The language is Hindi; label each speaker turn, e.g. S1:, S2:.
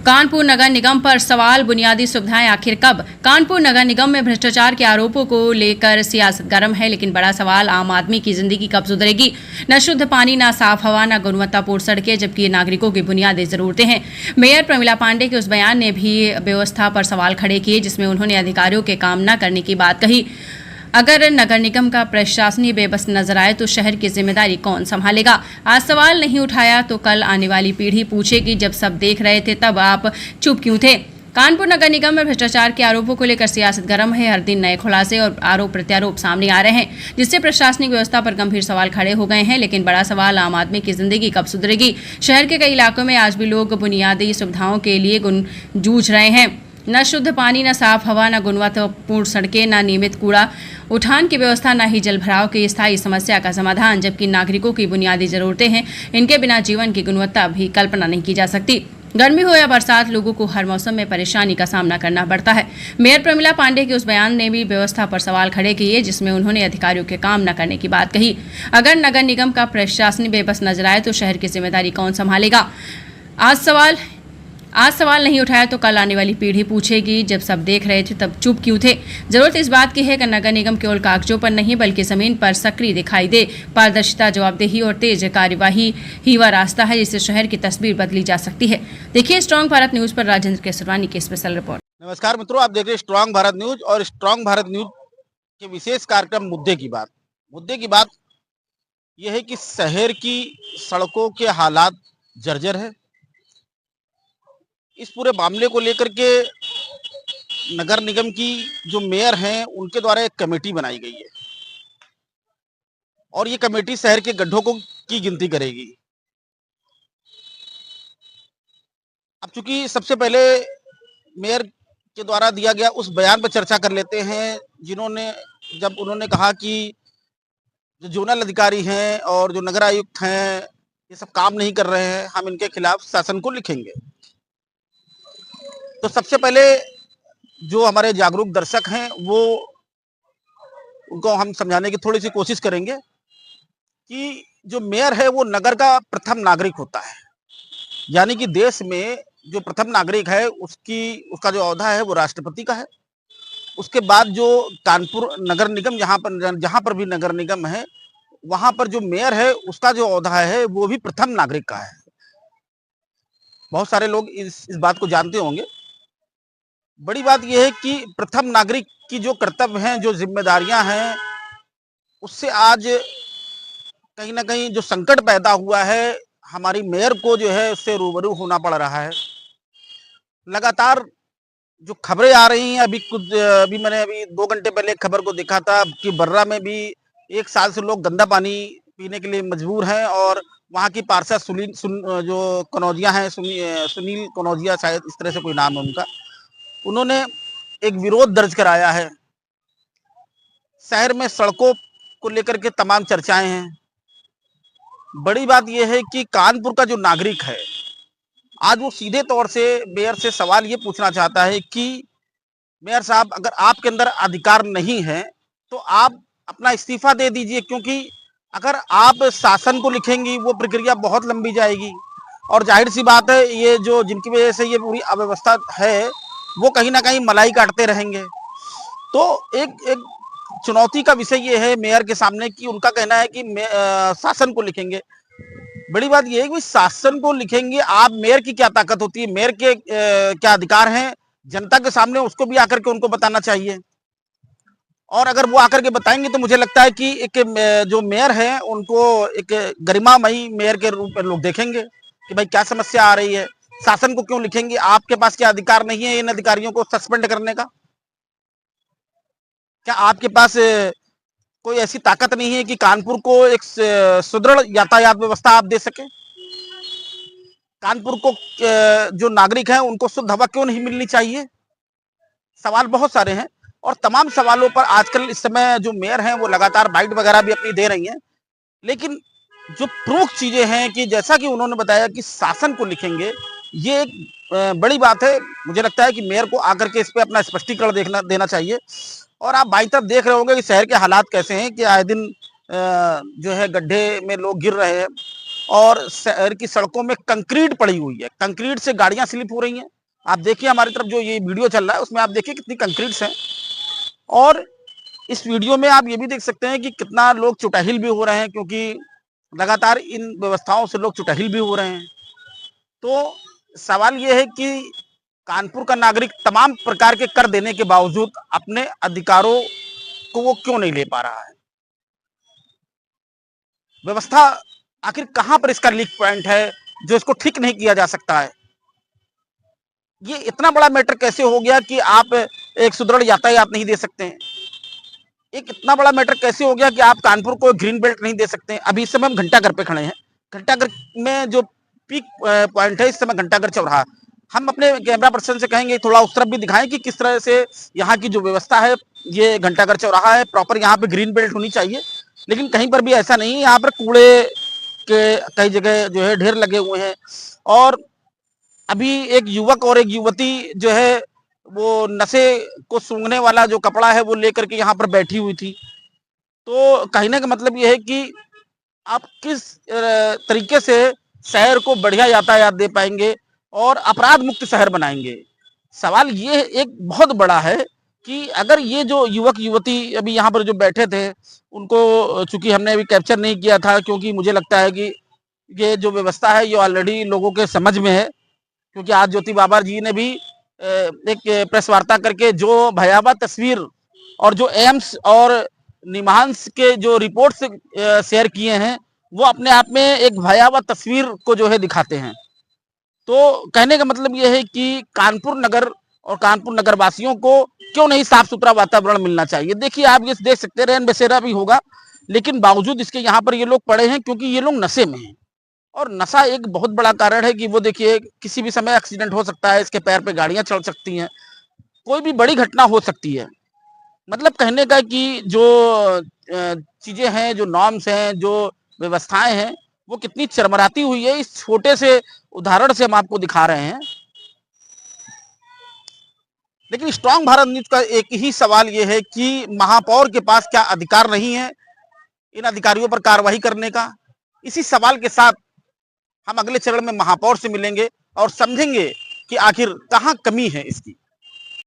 S1: कानपुर नगर निगम पर सवाल, बुनियादी सुविधाएं आखिर कब? कानपुर नगर निगम में भ्रष्टाचार के आरोपों को लेकर सियासत गर्म है, लेकिन बड़ा सवाल आम आदमी की जिंदगी कब सुधरेगी? न शुद्ध पानी, न साफ हवा, न गुणवत्तापूर्ण सड़कें, जबकि ये नागरिकों की बुनियादी जरूरतें हैं। मेयर प्रमिला पांडे के उस बयान ने भी व्यवस्था पर सवाल खड़े किए, जिसमें उन्होंने अधिकारियों के काम न करने की बात कही। अगर नगर निगम का प्रशासनिक बेबस नजर आए तो शहर की जिम्मेदारी कौन संभालेगा? आज सवाल नहीं उठाया तो कल आने वाली पीढ़ी पूछेगी, जब सब देख रहे थे तब आप चुप क्यों थे? कानपुर नगर निगम में भ्रष्टाचार के आरोपों को लेकर सियासत गर्म है। हर दिन नए खुलासे और आरोप प्रत्यारोप सामने आ रहे हैं, जिससे प्रशासनिक व्यवस्था पर गंभीर सवाल खड़े हो गए हैं। लेकिन बड़ा सवाल आम आदमी की जिंदगी कब सुधरेगी? शहर के कई इलाकों में आज भी लोग बुनियादी सुविधाओं के लिए जूझ रहे हैं। न शुद्ध पानी, न साफ हवा, न गुणवत्तापूर्ण सड़कें, न नियमित कूड़ा उठान की व्यवस्था, न ही जल भराव की स्थायी समस्या का समाधान, जबकि नागरिकों की बुनियादी जरूरतें हैं। इनके बिना जीवन की गुणवत्ता भी कल्पना नहीं की जा सकती। गर्मी हो या बरसात, लोगों को हर मौसम में परेशानी का सामना करना पड़ता है। मेयर प्रमिला पांडे के उस बयान ने भी व्यवस्था पर सवाल खड़े किए, जिसमें उन्होंने अधिकारियों के काम न करने की बात कही। अगर नगर निगम का प्रशासनिक बेबस नजर आए तो शहर की जिम्मेदारी कौन संभालेगा? आज सवाल नहीं उठाया तो कल आने वाली पीढ़ी पूछेगी, जब सब देख रहे थे तब चुप क्यों थे? जरूरत इस बात की है कि नगर निगम केवल कागजों पर नहीं बल्कि जमीन पर सक्रिय दिखाई दे। पारदर्शिता, जवाबदेही और तेज कार्यवाही ही वह रास्ता है जिससे शहर की तस्वीर बदली जा सकती है। देखिए स्ट्रांग भारत न्यूज पर राजेंद्र केसरवानी की स्पेशल रिपोर्ट।
S2: नमस्कार मित्रों, आप देख रहे हैं स्ट्रांग भारत न्यूज और स्ट्रांग भारत न्यूज के विशेष कार्यक्रम मुद्दे की बात यह है कि शहर की सड़कों के हालात जर्जर है। इस पूरे मामले को लेकर के नगर निगम की जो मेयर हैं उनके द्वारा एक कमेटी बनाई गई है और ये कमेटी शहर के गड्ढों की गिनती करेगी। अब चूंकि सबसे पहले मेयर के द्वारा दिया गया उस बयान पर चर्चा कर लेते हैं, जब उन्होंने कहा कि जो जोनल अधिकारी हैं और जो नगर आयुक्त हैं ये सब काम नहीं कर रहे हैं, हम इनके खिलाफ शासन को लिखेंगे। तो सबसे पहले जो हमारे जागरूक दर्शक हैं उनको हम समझाने की थोड़ी सी कोशिश करेंगे कि जो मेयर है वो नगर का प्रथम नागरिक होता है। यानी कि देश में जो प्रथम नागरिक है उसका जो ओहदा है वो राष्ट्रपति का है। उसके बाद जो कानपुर नगर निगम जहां पर भी नगर निगम है वहां पर जो मेयर है उसका जो ओहदा है वो भी प्रथम नागरिक का है। बहुत सारे लोग इस बात को जानते होंगे। बड़ी बात यह है कि प्रथम नागरिक की जो कर्तव्य हैं, जो जिम्मेदारियां हैं, उससे आज कहीं ना कहीं जो संकट पैदा हुआ है हमारी मेयर को जो है उससे रूबरू होना पड़ रहा है। लगातार जो खबरें आ रही हैं, अभी मैंने 2 घंटे पहले एक खबर को देखा था कि बर्रा में भी 1 साल से लोग गंदा पानी पीने के लिए मजबूर हैं और वहां की पार्षद जो कनौजिया हैं, सुनील कनौजिया, शायद इस तरह से कोई नाम है उनका, उन्होंने एक विरोध दर्ज कराया है। शहर में सड़कों को लेकर के तमाम चर्चाएं हैं। बड़ी बात यह है कि कानपुर का जो नागरिक है आज वो सीधे तौर से मेयर से सवाल ये पूछना चाहता है कि मेयर साहब, अगर आपके अंदर अधिकार नहीं है तो आप अपना इस्तीफा दे दीजिए, क्योंकि अगर आप शासन को लिखेंगी वो प्रक्रिया बहुत लंबी जाएगी और जाहिर सी बात है ये जो जिनकी वजह से ये पूरी अव्यवस्था है वो कहीं ना कहीं मलाई काटते रहेंगे। तो एक चुनौती का विषय ये है मेयर के सामने कि उनका कहना है कि शासन को लिखेंगे। बड़ी बात यह है कि शासन को लिखेंगे, आप मेयर की क्या ताकत होती है, मेयर के क्या अधिकार हैं जनता के सामने, उसको भी आकर के उनको बताना चाहिए। और अगर वो आकर के बताएंगे तो मुझे लगता है कि एक जो मेयर है उनको एक गरिमामयी मेयर के रूप में लोग देखेंगे कि भाई क्या समस्या आ रही है, शासन को क्यों लिखेंगे, आपके पास क्या अधिकार नहीं है इन अधिकारियों को सस्पेंड करने का? क्या आपके पास कोई ऐसी ताकत नहीं है कि कानपुर को एक सुदृढ़ यातायात व्यवस्था आप दे सके? कानपुर को जो नागरिक हैं उनको शुद्ध हवा क्यों नहीं मिलनी चाहिए? सवाल बहुत सारे हैं और तमाम सवालों पर आजकल इस समय जो मेयर हैं वो लगातार बाइट वगैरह भी अपनी दे रही हैं। लेकिन जो प्रमुख चीजें हैं कि जैसा कि उन्होंने बताया कि शासन को लिखेंगे, ये एक बड़ी बात है। मुझे लगता है कि मेयर को आकर के इस पे अपना स्पष्टीकरण देना चाहिए। और आप बाई तरफ देख रहे होंगे कि शहर के हालात कैसे हैं कि आए दिन जो है गड्ढे में लोग गिर रहे हैं। और शहर की सड़कों में कंक्रीट पड़ी हुई है, कंक्रीट से गाड़ियां स्लिप हो रही हैं। आप देखिए हमारी तरफ जो ये वीडियो चल रहा है उसमें आप देखिए कितनी कंक्रीट्स हैं। और इस वीडियो में आप ये भी देख सकते हैं कि कितना लोग चुटहिल भी हो रहे हैं, क्योंकि लगातार इन व्यवस्थाओं से लोग चुटहिल भी हो रहे हैं। तो सवाल ये है कि कानपुर का नागरिक तमाम प्रकार के कर देने के बावजूद अपने अधिकारों को वो क्यों नहीं ले पा रहा है? व्यवस्था आखिर कहां पर इसका लीक पॉइंट है जो इसको ठीक नहीं किया जा सकता है? ये इतना बड़ा मैटर कैसे हो गया कि आप एक सुदृढ़ यातायात नहीं दे सकते हैं? एक इतना बड़ा मैटर कैसे हो गया कि आप कानपुर को ग्रीन बेल्ट नहीं दे सकते हैं? अभी इस समय हम घंटाघर पे खड़े हैं। घंटाघर में जो पीक पॉइंट है इस समय घंटाघर चौराहा। हम अपने कैमरा पर्सन से कहेंगे थोड़ा उस तरफ भी दिखाएं कि किस तरह से यहाँ की जो व्यवस्था है, ये घंटाघर चौराहा है, प्रॉपर यहाँ पे ग्रीन बेल्ट होनी चाहिए, लेकिन कहीं पर भी ऐसा नहीं है। यहाँ पर कूड़े के कई जगह जो है ढेर लगे हुए हैं। और अभी एक युवक और एक युवती जो है वो नशे को सूंघने वाला जो कपड़ा है वो लेकर के यहाँ पर बैठी हुई थी। तो कहने का मतलब ये है कि आप किस तरीके से शहर को बढ़िया यातायात दे पाएंगे और अपराध मुक्त शहर बनाएंगे? सवाल ये एक बहुत बड़ा है कि अगर ये जो युवक युवती अभी यहाँ पर जो बैठे थे, उनको चूंकि हमने अभी कैप्चर नहीं किया था, क्योंकि मुझे लगता है कि ये जो व्यवस्था है ये ऑलरेडी लोगों के समझ में है, क्योंकि आज ज्योति बाबर जी ने भी एक प्रेस वार्ता करके जो भयावह तस्वीर और जो एम्स और निमहांस के जो रिपोर्ट्स शेयर किए हैं वो अपने आप में एक भयावह तस्वीर को जो है दिखाते हैं। तो कहने का मतलब ये है कि कानपुर नगर और कानपुर नगर वासियों को क्यों नहीं साफ सुथरा वातावरण मिलना चाहिए? देखिए आप ये देख सकते हैं रैन बसेरा भी होगा, लेकिन बावजूद इसके यहाँ पर ये लोग पड़े हैं क्योंकि ये लोग नशे में हैं। और नशा एक बहुत बड़ा कारण है कि वो देखिए किसी भी समय एक्सीडेंट हो सकता है, इसके पैर पे गाड़ियां चल सकती हैं, कोई भी बड़ी घटना हो सकती है। मतलब कहने का कि जो चीजें हैं, जो नॉर्म्स हैं, जो व्यवस्थाएं हैं, वो कितनी चरमराती हुई है, इस छोटे से उदाहरण से हम आपको दिखा रहे हैं। लेकिन स्ट्रांग भारत न्यूज का एक ही सवाल ये है कि महापौर के पास क्या अधिकार नहीं है इन अधिकारियों पर कार्रवाई करने का? इसी सवाल के साथ हम अगले चरण में महापौर से मिलेंगे और समझेंगे कि आखिर कहां कमी है इसकी।